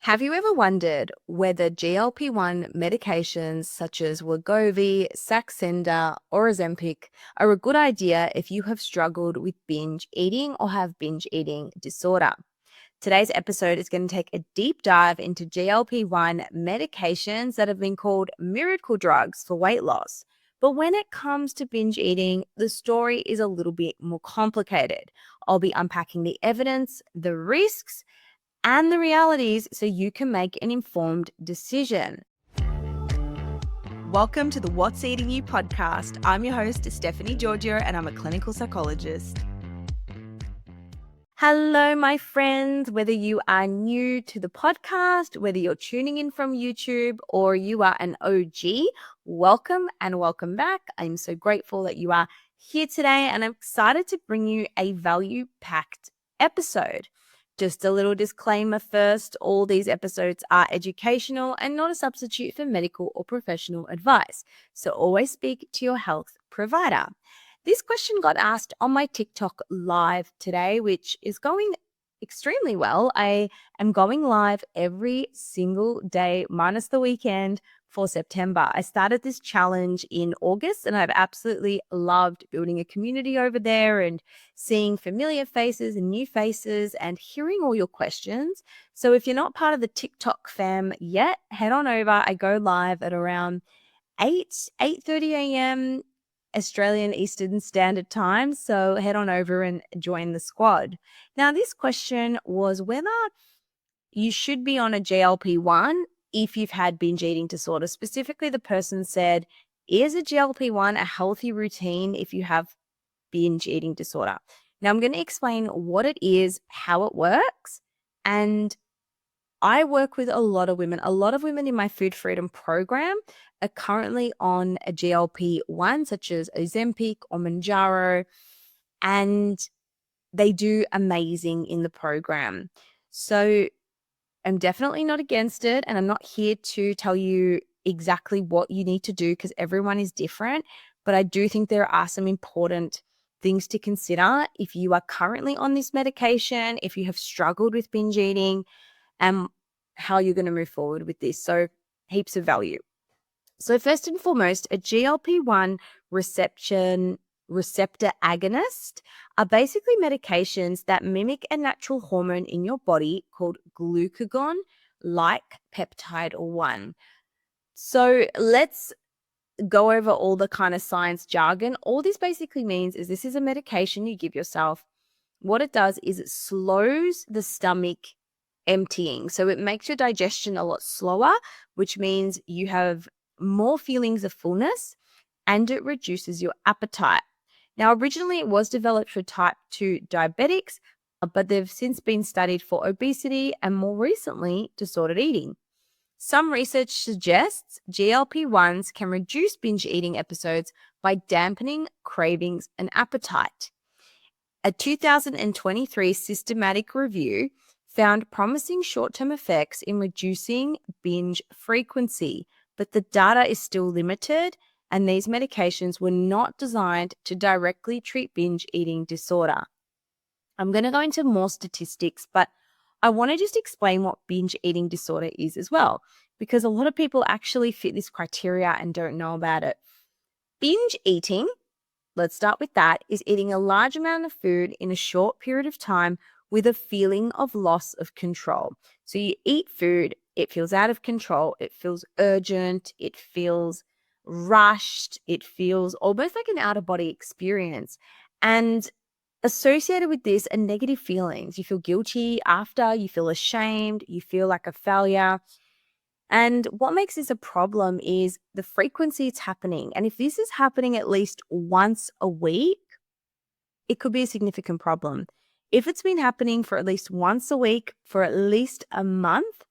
Have you ever wondered whether GLP-1 medications such as Wegovy, Saxenda, or Ozempic are a good idea if you have struggled with binge eating or have binge eating disorder? Today's episode is going to take a deep dive into GLP-1 medications that have been called miracle drugs for weight loss. But when it comes to binge eating, the story is a little bit more complicated. I'll be unpacking the evidence, the risks, and the realities so you can make an informed decision. Welcome to the What's Eating You podcast. I'm your host, Stephanie Giorgio, and I'm a clinical psychologist. Hello, my friends. Whether you are new to the podcast, whether you're tuning in from YouTube, or you are an OG, welcome and welcome back. I'm so grateful that you are here today, and I'm excited to bring you a value-packed episode. Just a little disclaimer first, all these episodes are educational and not a substitute for medical or professional advice. So always speak to your health provider. This question got asked on my TikTok live today, which is going extremely well. I am going live every single day, minus the weekend, for September. I started this challenge in August and I've absolutely loved building a community over there and seeing familiar faces and new faces and hearing all your questions. So if you're not part of the TikTok fam yet, head on over. I go live at around 8:30 a.m. Australian Eastern Standard Time. So head on over and join the squad. Now, this question was whether you should be on a GLP-1 if you've had binge eating disorder. Specifically, the person said, is a GLP-1 a healthy routine if you have binge eating disorder? Now, I'm going to explain what it is, how it works, and I work with a lot of women. A lot of women in my Food Freedom program are currently on a GLP-1, such as Ozempic or Mounjaro, and they do amazing in the program. So I'm definitely not against it, and I'm not here to tell you exactly what you need to do because everyone is different, but I do think there are some important things to consider if you are currently on this medication, if you have struggled with binge eating, and how you're going to move forward with this. So heaps of value. So first and foremost, a GLP-1 receptor agonist are basically medications that mimic a natural hormone in your body called glucagon-like peptide 1. So let's go over all the kind of science jargon. All this basically means is this is a medication you give yourself. What it does is it slows the stomach emptying. So it makes your digestion a lot slower, which means you have more feelings of fullness and it reduces your appetite. Now, originally it was developed for type 2 diabetics, but they've since been studied for obesity and more recently disordered eating. Some research suggests GLP-1s can reduce binge eating episodes by dampening cravings and appetite. A 2023 systematic review found promising short-term effects in reducing binge frequency, but the data is still limited, and these medications were not designed to directly treat binge eating disorder. I'm going to go into more statistics, but I want to just explain what binge eating disorder is as well, because a lot of people actually fit this criteria and don't know about it. Binge eating, let's start with that, is eating a large amount of food in a short period of time with a feeling of loss of control. So you eat food, it feels out of control, it feels urgent, it feels rushed, it feels almost like an out-of-body experience. And associated with this are negative feelings. You feel guilty after, you feel ashamed, you feel like a failure. And what makes this a problem is the frequency it's happening. And if this is happening at least once a week, it could be a significant problem. If it's been happening for at least once a week, for at least a month,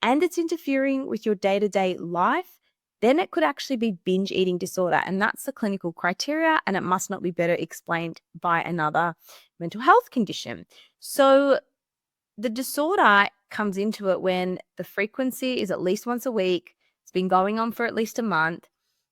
and it's interfering with your day-to-day life, then it could actually be binge eating disorder. And that's the clinical criteria, and it must not be better explained by another mental health condition. So the disorder comes into it when the frequency is at least once a week, it's been going on for at least a month,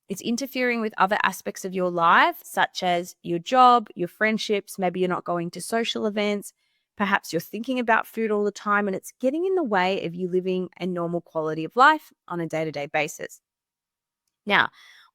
it's interfering with other aspects of your life, such as your job, your friendships, maybe you're not going to social events, Perhaps you're thinking about food all the time and it's getting in the way of you living a normal quality of life on a day-to-day basis. Now,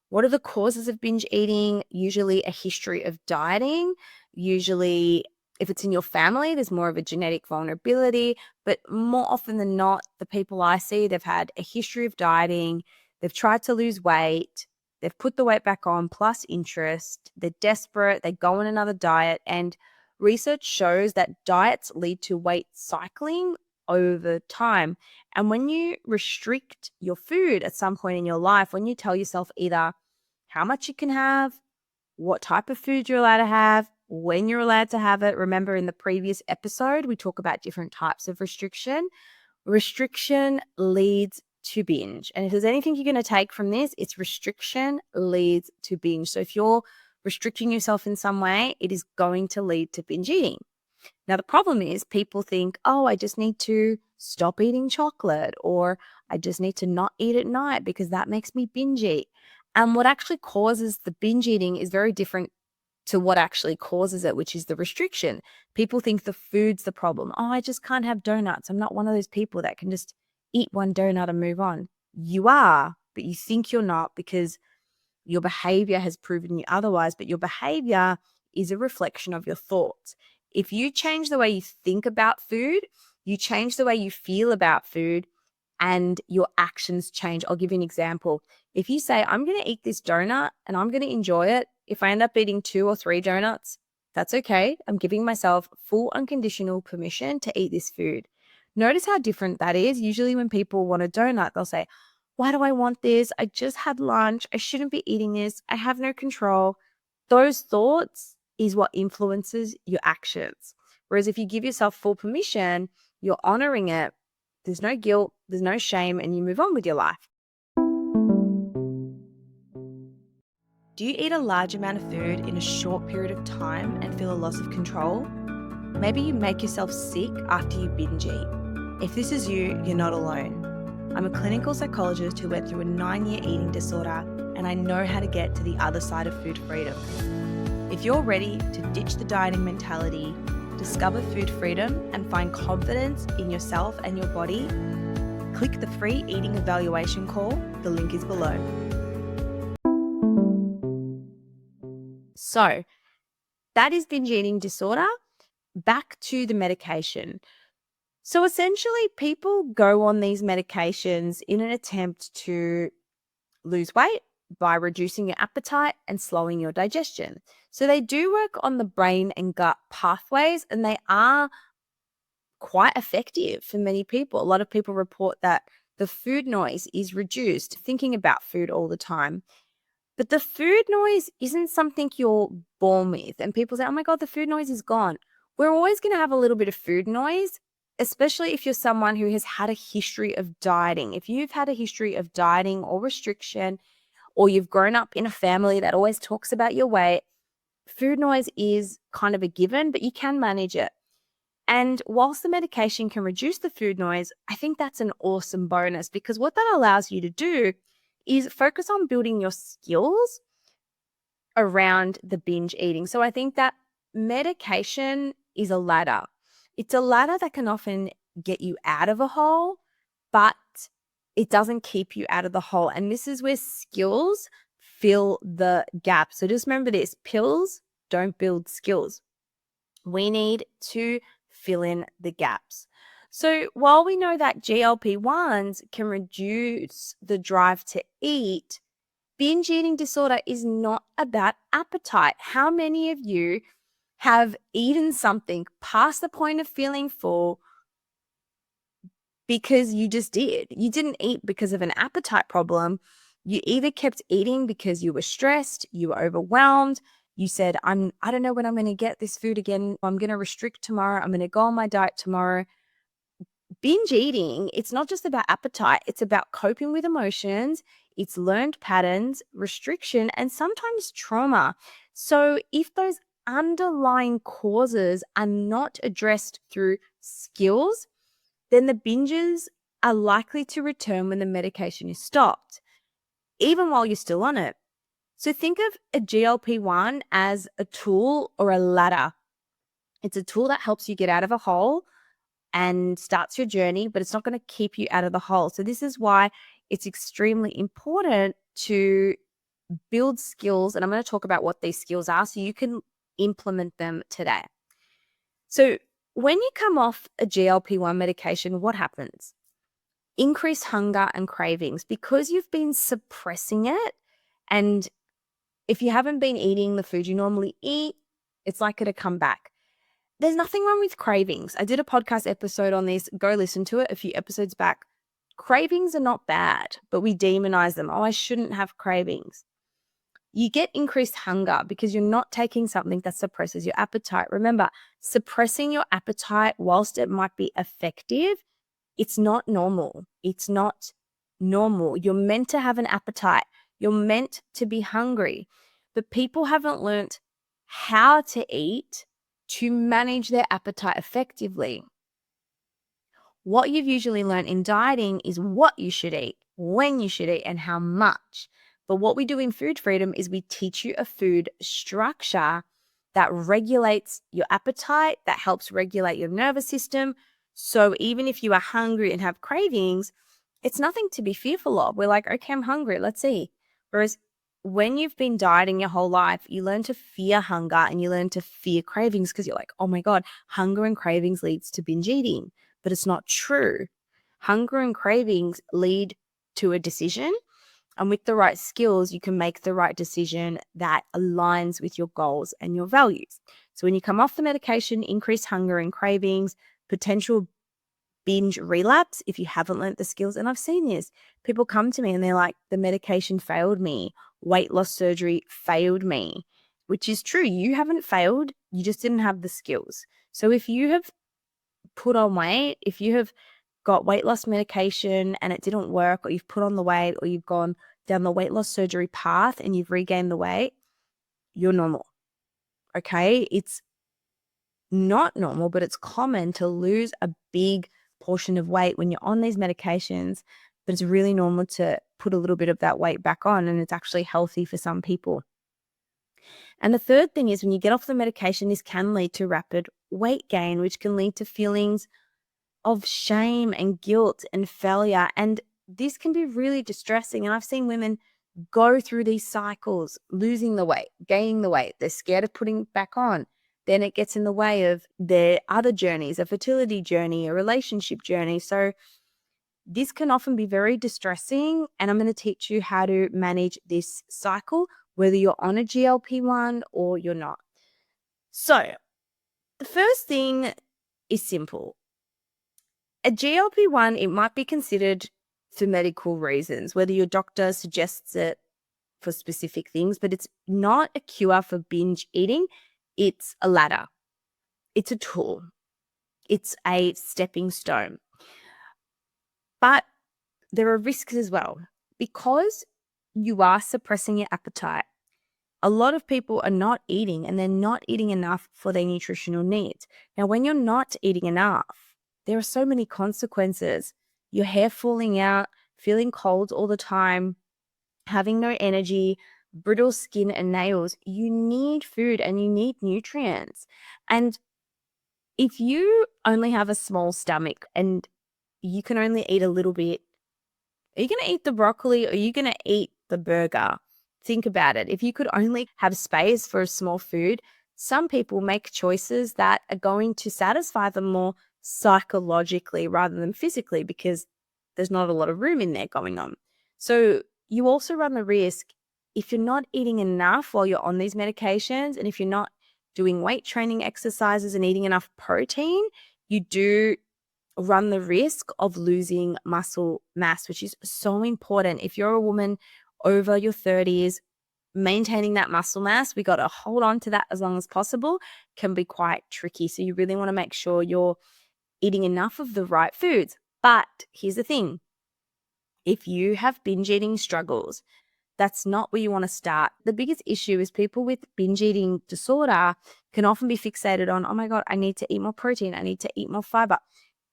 what are the causes of binge eating? Usually a history of dieting. Usually, if it's in your family, there's more of a genetic vulnerability. But more often than not, the people I see, they've had a history of dieting. They've tried to lose weight. They've put the weight back on plus interest. They're desperate. They go on another diet. And research shows that diets lead to weight cycling over time. And when you restrict your food at some point in your life, when you tell yourself either how much you can have, what type of food you're allowed to have, when you're allowed to have it. Remember, in the previous episode, we talk about different types of restriction. Restriction leads to binge. And if there's anything you're going to take from this, it's restriction leads to binge. So if you're restricting yourself in some way, it is going to lead to binge eating. Now, the problem is people think, oh, I just need to stop eating chocolate, or I just need to not eat at night because that makes me binge eat. And what actually causes the binge eating is very different to what actually causes it, which is the restriction. People think the food's the problem. Oh, I just can't have donuts. I'm not one of those people that can just eat one donut and move on. You are, but you think you're not because your behavior has proven you otherwise, but your behavior is a reflection of your thoughts. If you change the way you think about food, you change the way you feel about food, and your actions change. I'll give you an example. If you say, I'm going to eat this donut and I'm going to enjoy it, if I end up eating 2 or 3 donuts, that's okay. I'm giving myself full unconditional permission to eat this food. Notice how different that is. Usually when people want a donut, they'll say, why do I want this? I just had lunch. I shouldn't be eating this. I have no control. Those thoughts is what influences your actions. Whereas if you give yourself full permission, you're honoring it. There's no guilt, there's no shame, and you move on with your life. Do you eat a large amount of food in a short period of time and feel a loss of control? Maybe you make yourself sick after you binge eat. If this is you, you're not alone. I'm a clinical psychologist who went through a 9-year eating disorder, and I know how to get to the other side of food freedom. If you're ready to ditch the dieting mentality, discover food freedom, and find confidence in yourself and your body, click the free eating evaluation call. The link is below. So that is binge eating disorder. Back to the medication. So essentially, people go on these medications in an attempt to lose weight by reducing your appetite and slowing your digestion. So they do work on the brain and gut pathways, and they are quite effective for many people. A lot of people report that the food noise is reduced, thinking about food all the time. But the food noise isn't something you're born with. And people say, oh my God, the food noise is gone. We're always going to have a little bit of food noise, especially if you're someone who has had a history of dieting. If you've had a history of dieting or restriction, or you've grown up in a family that always talks about your weight, food noise is kind of a given, but you can manage it. And whilst the medication can reduce the food noise, I think that's an awesome bonus, because what that allows you to do is focus on building your skills around the binge eating. So I think that medication is a ladder. It's a ladder that can often get you out of a hole, but it doesn't keep you out of the hole. And this is where skills fill the gap. So just remember this: pills don't build skills. We need to fill in the gaps. So while we know that GLP-1s can reduce the drive to eat, binge eating disorder is not about appetite. How many of you have eaten something past the point of feeling full because you just did? You didn't eat because of an appetite problem. You either kept eating because you were stressed, you were overwhelmed, you said, I don't know when I'm going to get this food again. I'm going to restrict tomorrow. I'm going to go on my diet tomorrow. Binge eating, it's not just about appetite. It's about coping with emotions. It's learned patterns, restriction, and sometimes trauma. So if those underlying causes are not addressed through skills, then the binges are likely to return when the medication is stopped, even while you're still on it. So think of a GLP-1 as a tool or a ladder. It's a tool that helps you get out of a hole and starts your journey, but it's not going to keep you out of the hole. So this is why it's extremely important to build skills. And I'm going to talk about what these skills are so you can implement them today. So when you come off a GLP-1 medication, what happens? Increased hunger and cravings because you've been suppressing it. And if you haven't been eating the food you normally eat, it's likely to come back. There's nothing wrong with cravings. I did a podcast episode on this. Go listen to it a few episodes back. Cravings are not bad, but we demonize them. Oh, I shouldn't have cravings. You get increased hunger because you're not taking something that suppresses your appetite. Remember, suppressing your appetite, whilst it might be effective, it's not normal. It's not normal. You're meant to have an appetite. You're meant to be hungry. But people haven't learnt how to eat to manage their appetite effectively. What you've usually learned in dieting is what you should eat, when you should eat, and how much. But what we do in Food Freedom is we teach you a food structure that regulates your appetite, that helps regulate your nervous system. So even if you are hungry and have cravings, it's nothing to be fearful of. We're like, okay, I'm hungry, let's eat. Whereas when you've been dieting your whole life, you learn to fear hunger and you learn to fear cravings because you're like, oh my God, hunger and cravings leads to binge eating. But it's not true. Hunger and cravings lead to a decision. And with the right skills, you can make the right decision that aligns with your goals and your values. So when you come off the medication, increased hunger and cravings, potential binge relapse if you haven't learnt the skills. And I've seen this. People come to me and they're like, the medication failed me. Weight loss surgery failed me, which is true. You haven't failed. You just didn't have the skills. So if you have put on weight, if you have got weight loss medication and it didn't work, or you've put on the weight, or you've gone down the weight loss surgery path and you've regained the weight, you're normal. Okay? It's not normal, but it's common to lose a big portion of weight when you're on these medications, but it's really normal to put a little bit of that weight back on, and it's actually healthy for some people. And the third thing is when you get off the medication, this can lead to rapid weight gain, which can lead to feelings of shame and guilt and failure. And this can be really distressing. And I've seen women go through these cycles, losing the weight, gaining the weight. They're scared of putting it back on. Then it gets in the way of their other journeys, a fertility journey, a relationship journey. So this can often be very distressing. And I'm going to teach you how to manage this cycle, whether you're on a GLP-1 or you're not. So the first thing is simple. A GLP-1, it might be considered for medical reasons, whether your doctor suggests it for specific things, but it's not a cure for binge eating. It's a ladder. It's a tool. It's a stepping stone. But there are risks as well. Because you are suppressing your appetite, a lot of people are not eating, and they're not eating enough for their nutritional needs. Now, when you're not eating enough, there are so many consequences. Your hair falling out, feeling cold all the time, having no energy, brittle skin and nails. You need food and you need nutrients. And if you only have a small stomach and you can only eat a little bit, are you going to eat the broccoli or are you going to eat the burger? Think about it. If you could only have space for a small food, some people make choices that are going to satisfy them more psychologically rather than physically because there's not a lot of room in there going on. So you also run the risk, if you're not eating enough while you're on these medications, and if you're not doing weight training exercises and eating enough protein, you do run the risk of losing muscle mass, which is so important. If you're a woman over your 30s, maintaining that muscle mass, we got to hold on to that as long as possible, can be quite tricky. So you really want to make sure you're eating enough of the right foods. But here's the thing. If you have binge eating struggles, that's not where you want to start. The biggest issue is people with binge eating disorder can often be fixated on, oh my God, I need to eat more protein. I need to eat more fiber.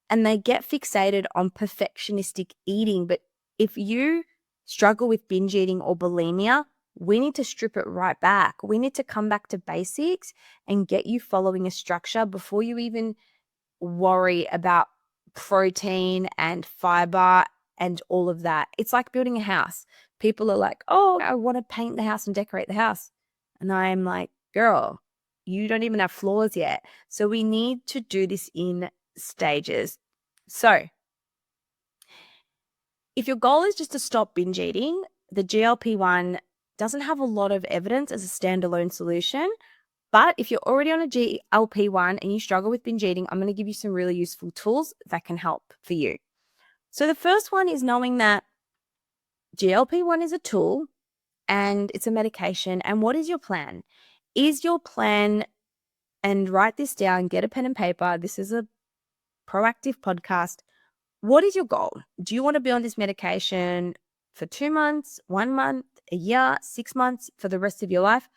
And they get fixated on perfectionistic eating. But if you struggle with binge eating or bulimia, We need to strip it right back. We need to come back to basics and get you following a structure before you even worry about protein and fiber and all of that. It's like building a house. People are like, oh, I want to paint the house and decorate the house. And I'm like, girl, you don't even have floors yet. So we need to do this in stages. So if your goal is just to stop binge eating, the GLP-1 doesn't have a lot of evidence as a standalone solution. But if you're already on a GLP-1 and you struggle with binge eating, I'm going to give you some really useful tools that can help for you. So the first one is knowing that GLP-1 is a tool and it's a medication. And what is your plan? Is your plan, and write this down, get a pen and paper. This is a proactive podcast. What is your goal? Do you want to be on this medication for 2 months, 1 month, a year, 6 months, for the rest of your life?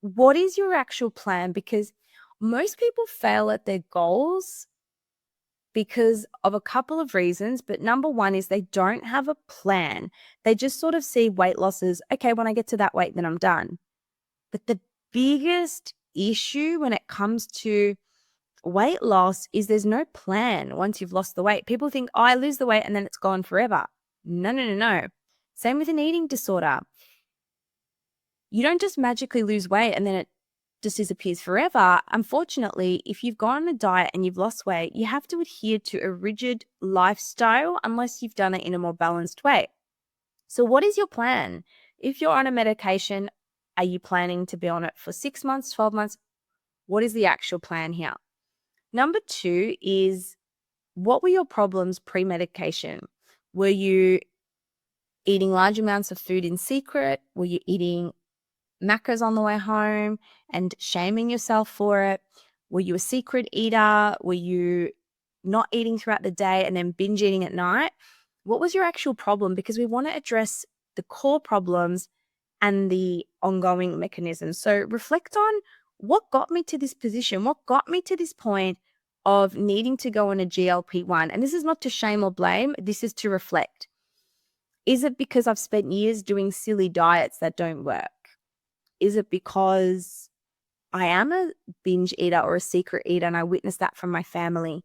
What is your actual plan? Because most people fail at their goals because of a couple of reasons. But number one is they don't have a plan. They just sort of see weight loss as, okay, when I get to that weight, then I'm done. But the biggest issue when it comes to weight loss is there's no plan once you've lost the weight. People think, oh, I lose the weight and then it's gone forever. No. Same with an eating disorder. You don't just magically lose weight and then it just disappears forever. Unfortunately, if you've gone on a diet and you've lost weight, you have to adhere to a rigid lifestyle unless you've done it in a more balanced way. So what is your plan? If you're on a medication, are you planning to be on it for 6 months, 12 months? What is the actual plan here? Number two is, what were your problems pre-medication? Were you eating large amounts of food in secret? Were you eating macros on the way home and shaming yourself for it? Were you a secret eater? Were you not eating throughout the day and then binge eating at night? What was your actual problem? Because we want to address the core problems and the ongoing mechanisms. So reflect on what got me to this position, what got me to this point of needing to go on a GLP-1. And this is not to shame or blame, this is to reflect. Is it because I've spent years doing silly diets that don't work? Is it because I am a binge eater or a secret eater and I witnessed that from my family?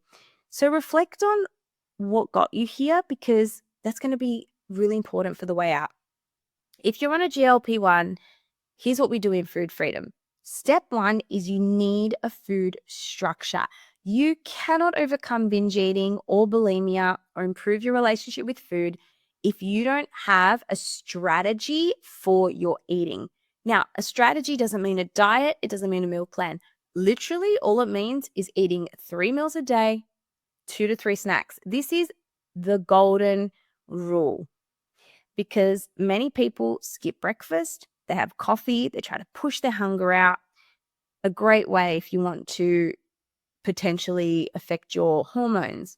So reflect on what got you here, because that's going to be really important for the way out. If you're on a GLP-1, here's what we do in Food Freedom. Step one is you need a food structure. You cannot overcome binge eating or bulimia or improve your relationship with food if you don't have a strategy for your eating. Now, a strategy doesn't mean a diet. It doesn't mean a meal plan. Literally, all it means is eating 3 meals a day, 2 to 3 snacks. This is the golden rule, because many people skip breakfast. They have coffee. They try to push their hunger out. A great way if you want to potentially affect your hormones.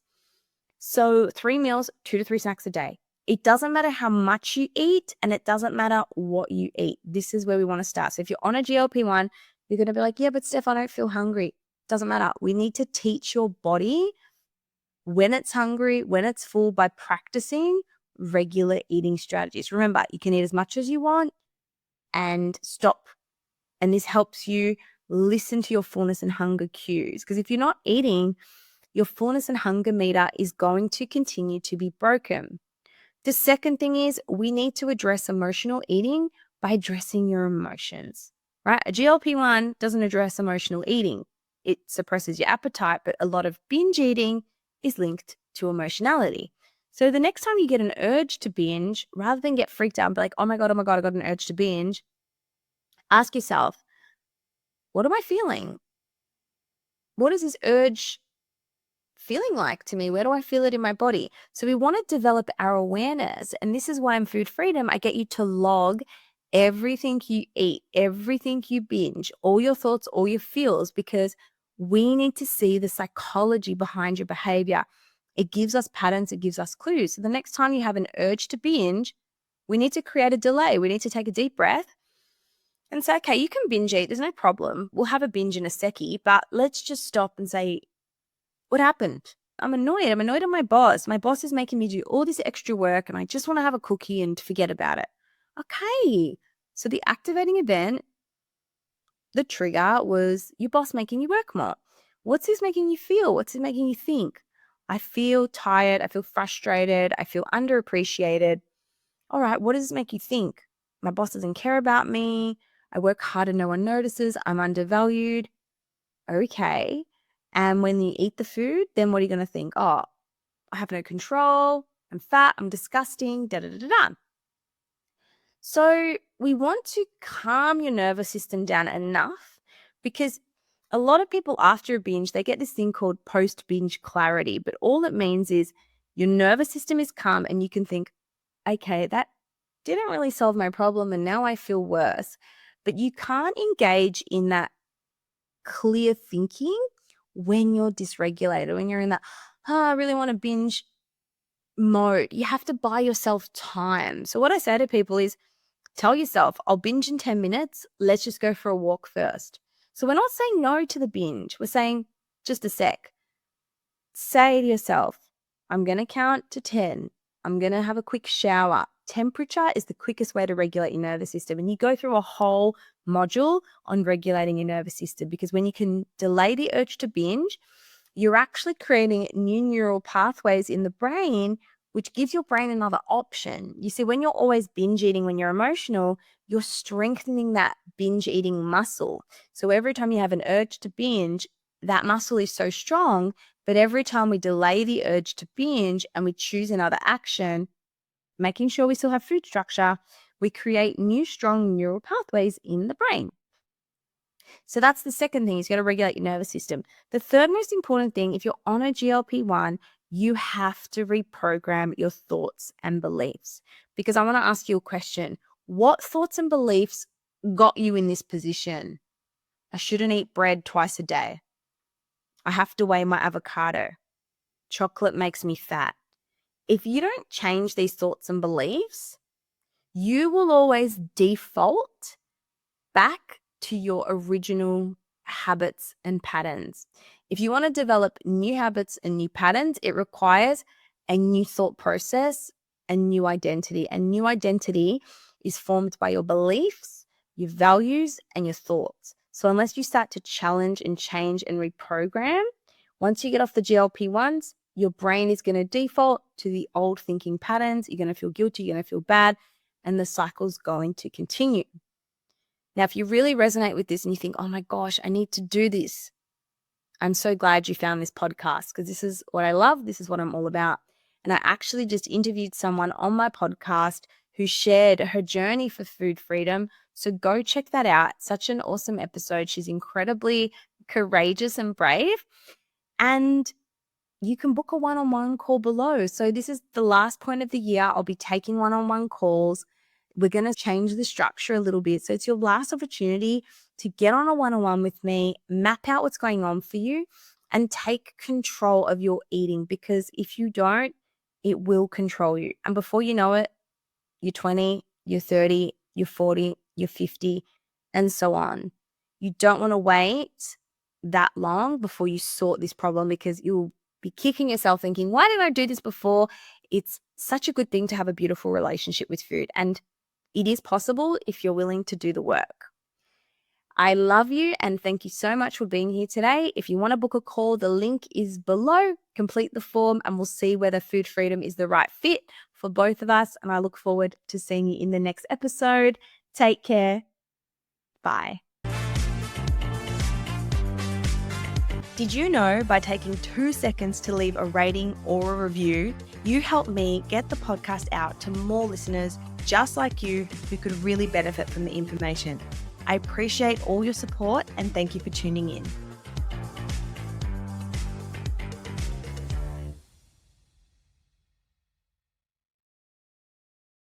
So 3 meals, 2 to 3 snacks a day. It doesn't matter how much you eat and it doesn't matter what you eat. This is where we want to start. So if you're on a GLP-1, you're going to be like, yeah, but Steph, I don't feel hungry. Doesn't matter. We need to teach your body when it's hungry, when it's full, by practicing regular eating strategies. Remember, you can eat as much as you want and stop. And this helps you listen to your fullness and hunger cues. Because if you're not eating, your fullness and hunger meter is going to continue to be broken. The second thing is, we need to address emotional eating by addressing your emotions, right? A GLP-1 doesn't address emotional eating. It suppresses your appetite, but a lot of binge eating is linked to emotionality. So the next time you get an urge to binge, rather than get freaked out and be like, oh my God, I got an urge to binge, ask yourself, what am I feeling? What is this urge feeling like to me? Where do I feel it in my body? So we want to develop our awareness. And this is why in Food Freedom, I get you to log everything you eat, everything you binge, all your thoughts, all your feels, because we need to see the psychology behind your behavior. It gives us patterns, it gives us clues. So the next time you have an urge to binge, we need to create a delay. We need to take a deep breath and say, okay, you can binge eat. There's no problem. We'll have a binge in a secchi, but let's just stop and say, what happened? I'm annoyed. I'm annoyed at my boss. My boss is making me do all this extra work and I just want to have a cookie and forget about it. Okay, So the activating event, the trigger, was your boss making you work more. What's this making you feel? What's it making you think? I feel tired. I feel frustrated. I feel underappreciated. All right, what does this make you think? My boss doesn't care about me. I work hard and no one notices. I'm undervalued. Okay. And when you eat the food, then what are you going to think? Oh, I have no control. I'm fat. I'm disgusting. Da da da da da. So we want to calm your nervous system down enough, because a lot of people after a binge, they get this thing called post-binge clarity. But all it means is your nervous system is calm and you can think, okay, that didn't really solve my problem and now I feel worse. But you can't engage in that clear thinking when you're dysregulated, when you're in that, I really want to binge mode. You have to buy yourself time. So what I say to people is, tell yourself, I'll binge in 10 minutes. Let's just go for a walk first. So we're not saying no to the binge. We're saying just a sec. Say to yourself, I'm going to count to 10. I'm going to have a quick shower. Temperature is the quickest way to regulate your nervous system. And you go through a whole module on regulating your nervous system, because when you can delay the urge to binge, you're actually creating new neural pathways in the brain, which gives your brain another option. You see, when you're always binge eating, when you're emotional, you're strengthening that binge eating muscle. So every time you have an urge to binge, that muscle is so strong. But every time we delay the urge to binge and we choose another action, making sure we still have food structure, we create new strong neural pathways in the brain. So that's the second thing, is you got to regulate your nervous system. The third most important thing, if you're on a GLP-1, you have to reprogram your thoughts and beliefs. Because I want to ask you a question. What thoughts and beliefs got you in this position? I shouldn't eat bread twice a day. I have to weigh my avocado. Chocolate makes me fat. If you don't change these thoughts and beliefs, you will always default back to your original habits and patterns. If you want to develop new habits and new patterns, it requires a new thought process and new identity. And new identity is formed by your beliefs, your values, and your thoughts. So unless you start to challenge and change and reprogram, once you get off the GLP-1s, your brain is going to default to the old thinking patterns. You're going to feel guilty, you're going to feel bad, and the cycle's going to continue. Now, if you really resonate with this and you think, oh my gosh, I need to do this, I'm so glad you found this podcast, because this is what I love. This is what I'm all about. And I actually just interviewed someone on my podcast who shared her journey for food freedom. So go check that out. Such an awesome episode. She's incredibly courageous and brave. And you can book a one-on-one call below. So this is the last point of the year. I'll be taking one-on-one calls. We're going to change the structure a little bit. So it's your last opportunity to get on a one-on-one with me, map out what's going on for you, and take control of your eating, because if you don't, it will control you. And before you know it, you're 20, you're 30, you're 40, you're 50, and so on. You don't want to wait that long before you sort this problem, because you'll be kicking yourself thinking, why didn't I do this before? It's such a good thing to have a beautiful relationship with food. And it is possible if you're willing to do the work. I love you and thank you so much for being here today. If you want to book a call, the link is below. Complete the form and we'll see whether food freedom is the right fit for both of us. And I look forward to seeing you in the next episode. Take care. Bye. Did you know by taking 2 seconds to leave a rating or a review, you help me get the podcast out to more listeners just like you who could really benefit from the information? I appreciate all your support and thank you for tuning in.